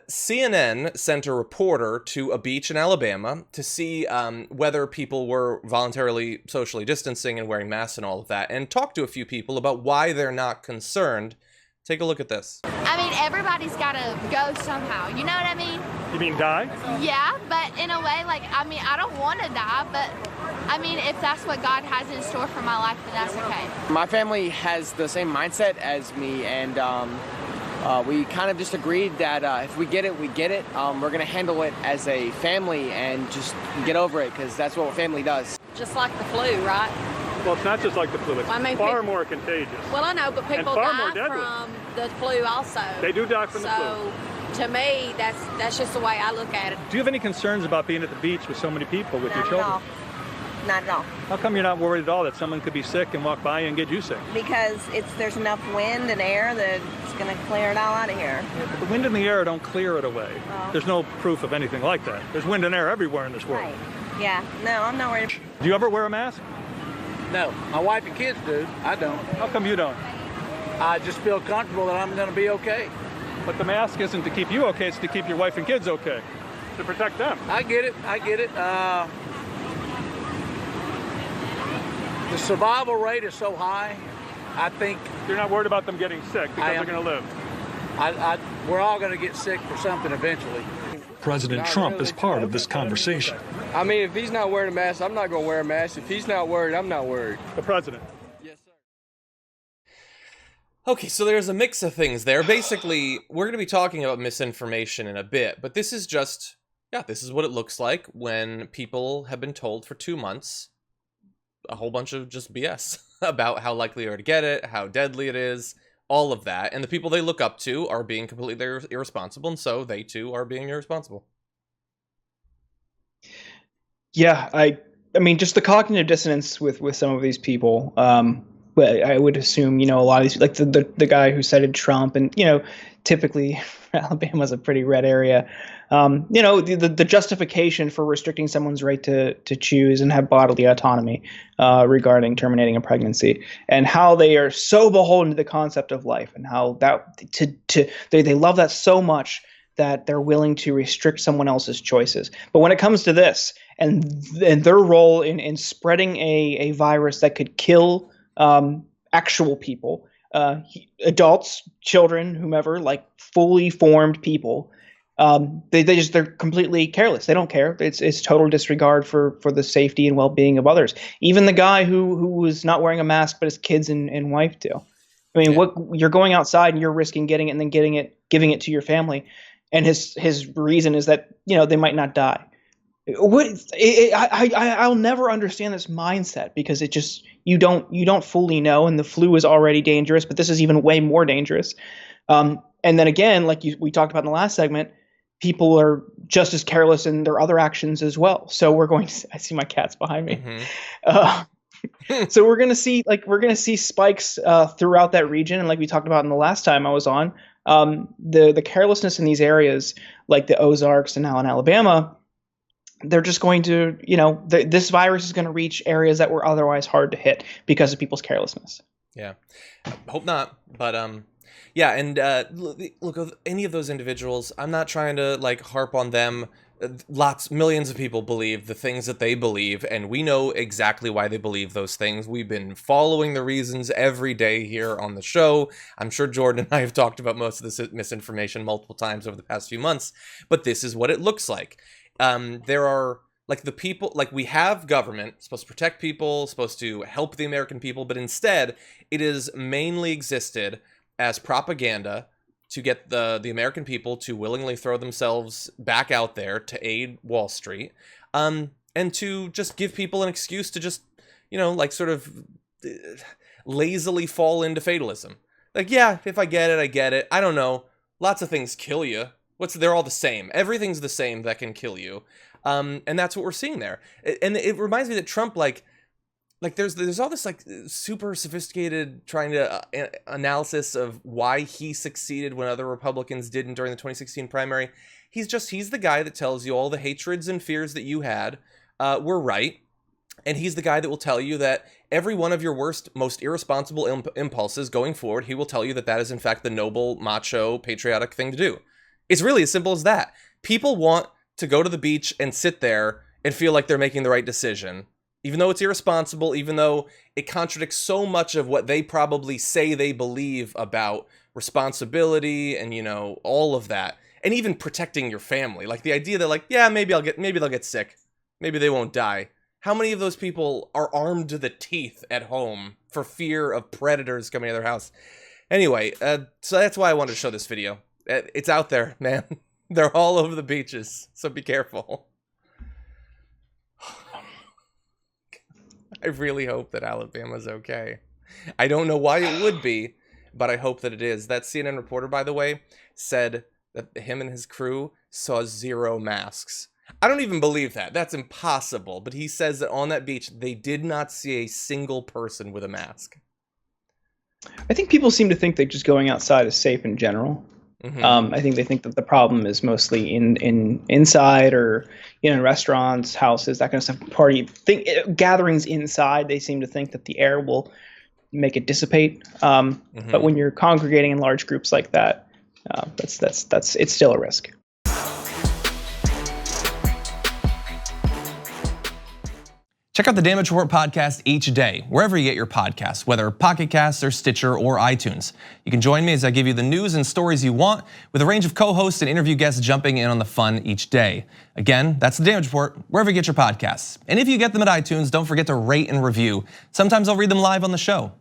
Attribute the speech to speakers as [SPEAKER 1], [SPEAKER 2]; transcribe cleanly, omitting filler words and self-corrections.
[SPEAKER 1] CNN sent a reporter to a beach in Alabama to see whether people were voluntarily socially distancing and wearing masks and all of that, and talked to a few people about why they're not concerned. Take a look at this.
[SPEAKER 2] I mean, everybody's got to go somehow. You know what I mean?
[SPEAKER 3] You mean die?
[SPEAKER 2] Yeah, but in a way, like, I mean, I don't want to die, but I mean, if that's what God has in store for my life, then that's okay.
[SPEAKER 4] My family has the same mindset as me, and we kind of just agreed that if we get it, we get it. We're going to handle it as a family and just get over it, because that's what family does.
[SPEAKER 5] Just like the flu, right?
[SPEAKER 3] Well, it's not just like the flu. It's far more contagious.
[SPEAKER 5] Well, I know, but people die from the flu also.
[SPEAKER 3] They do die from the flu.
[SPEAKER 5] So, to me, that's just the way I look at it.
[SPEAKER 3] Do you have any concerns about being at the beach with so many people with your children?
[SPEAKER 6] Not at all.
[SPEAKER 3] How come you're not worried at all that someone could be sick and walk by you and get you sick?
[SPEAKER 6] Because there's enough wind and air that it's going to clear it all out of here.
[SPEAKER 3] Yeah, but the wind and the air don't clear it away. Oh. There's no proof of anything like that. There's wind and air everywhere in this world.
[SPEAKER 6] Right. Yeah. No, I'm not worried.
[SPEAKER 3] Do you ever wear a mask?
[SPEAKER 7] No. My wife and kids do. I don't.
[SPEAKER 3] How come you don't?
[SPEAKER 7] I just feel comfortable that I'm going to be okay.
[SPEAKER 3] But the mask isn't to keep you okay, it's to keep your wife and kids okay. To protect them.
[SPEAKER 7] I get it. The survival rate is so high, I think...
[SPEAKER 3] You're not worried about them getting sick because they're going to live?
[SPEAKER 7] We're all going to get sick for something eventually.
[SPEAKER 8] President Trump is part of this conversation.
[SPEAKER 9] I mean, if he's not wearing a mask, I'm not going to wear a mask. If he's not worried, I'm not worried.
[SPEAKER 3] The president.
[SPEAKER 9] Yes, sir.
[SPEAKER 1] Okay, so there's a mix of things there. Basically, we're going to be talking about misinformation in a bit, but this is just, this is what it looks like when people have been told for 2 months a whole bunch of just BS about how likely you are to get it, how deadly it is, all of that. And the people they look up to are being completely irresponsible, and so they too are being irresponsible.
[SPEAKER 10] Yeah, I mean, just the cognitive dissonance with some of these people. But I would assume, a lot of these, like the guy who cited Trump, and typically Alabama's a pretty red area. The justification for restricting someone's right to choose and have bodily autonomy regarding terminating a pregnancy, and how they are so beholden to the concept of life, and how they love that so much that they're willing to restrict someone else's choices. But when it comes to this and their role in spreading a virus that could kill actual people, adults, children, whomever, like fully formed people, they're completely careless. They don't care. It's total disregard for the safety and well-being of others. Even the guy who was not wearing a mask, but his kids and wife do. I mean, what you're going outside and you're risking getting it and then giving it to your family, and his reason is that they might not die. I'll never understand this mindset, because it just you don't fully know, and the flu is already dangerous, but this is even way more dangerous. And then again, like we talked about in the last segment, people are just as careless in their other actions as well. So we're going to. I see my cats behind me. Mm-hmm. So we're going to see spikes throughout that region, and like we talked about in the last time I was on, the carelessness in these areas, like the Ozarks and now in Alabama. They're just going to, this virus is going to reach areas that were otherwise hard to hit because of people's carelessness.
[SPEAKER 1] Yeah, hope not. But look, any of those individuals, I'm not trying to harp on them. Millions of people believe the things that they believe, and we know exactly why they believe those things. We've been following the reasons every day here on the show. I'm sure Jordan and I have talked about most of this misinformation multiple times over the past few months, but this is what it looks like. There are the people, we have government supposed to protect people, supposed to help the American people, but instead it is mainly existed as propaganda to get the American people to willingly throw themselves back out there to aid Wall Street, and to just give people an excuse to just, sort of lazily fall into fatalism. If I get it, I get it. I don't know. Lots of things kill you. They're all the same. Everything's the same that can kill you. And that's what we're seeing there. And it reminds me that Trump, there's all this super sophisticated trying to analysis of why he succeeded when other Republicans didn't during the 2016 primary. He's the guy that tells you all the hatreds and fears that you had were right. And he's the guy that will tell you that every one of your worst, most irresponsible impulses going forward, he will tell you that is in fact the noble, macho, patriotic thing to do. It's really as simple as that. People want to go to the beach and sit there and feel like they're making the right decision, even though it's irresponsible, even though it contradicts so much of what they probably say they believe about responsibility and, you know, all of that. And even protecting your family. Like the idea that like, yeah, maybe they'll get sick. Maybe they won't die. How many of those people are armed to the teeth at home for fear of predators coming to their house? Anyway, so that's why I wanted to show this video. It's out there, man. They're all over the beaches, so be careful. I really hope that Alabama's okay. I don't know why it would be, but I hope that it is. That CNN reporter, by the way, said that him and his crew saw 0 masks. I don't even believe that. That's impossible. But he says that on that beach, they did not see a single person with a mask.
[SPEAKER 10] I think people seem to think that just going outside is safe in general. Mm-hmm. I think they think that the problem is mostly inside or, you know, in restaurants, houses, that kind of stuff. Gatherings inside, they seem to think that the air will make it dissipate. But when you're congregating in large groups like that, it's still a risk.
[SPEAKER 1] Check out the Damage Report podcast each day, wherever you get your podcasts, whether Pocket Casts or Stitcher or iTunes. You can join me as I give you the news and stories you want, with a range of co-hosts and interview guests jumping in on the fun each day. Again, that's the Damage Report, wherever you get your podcasts. And if you get them at iTunes, don't forget to rate and review. Sometimes I'll read them live on the show.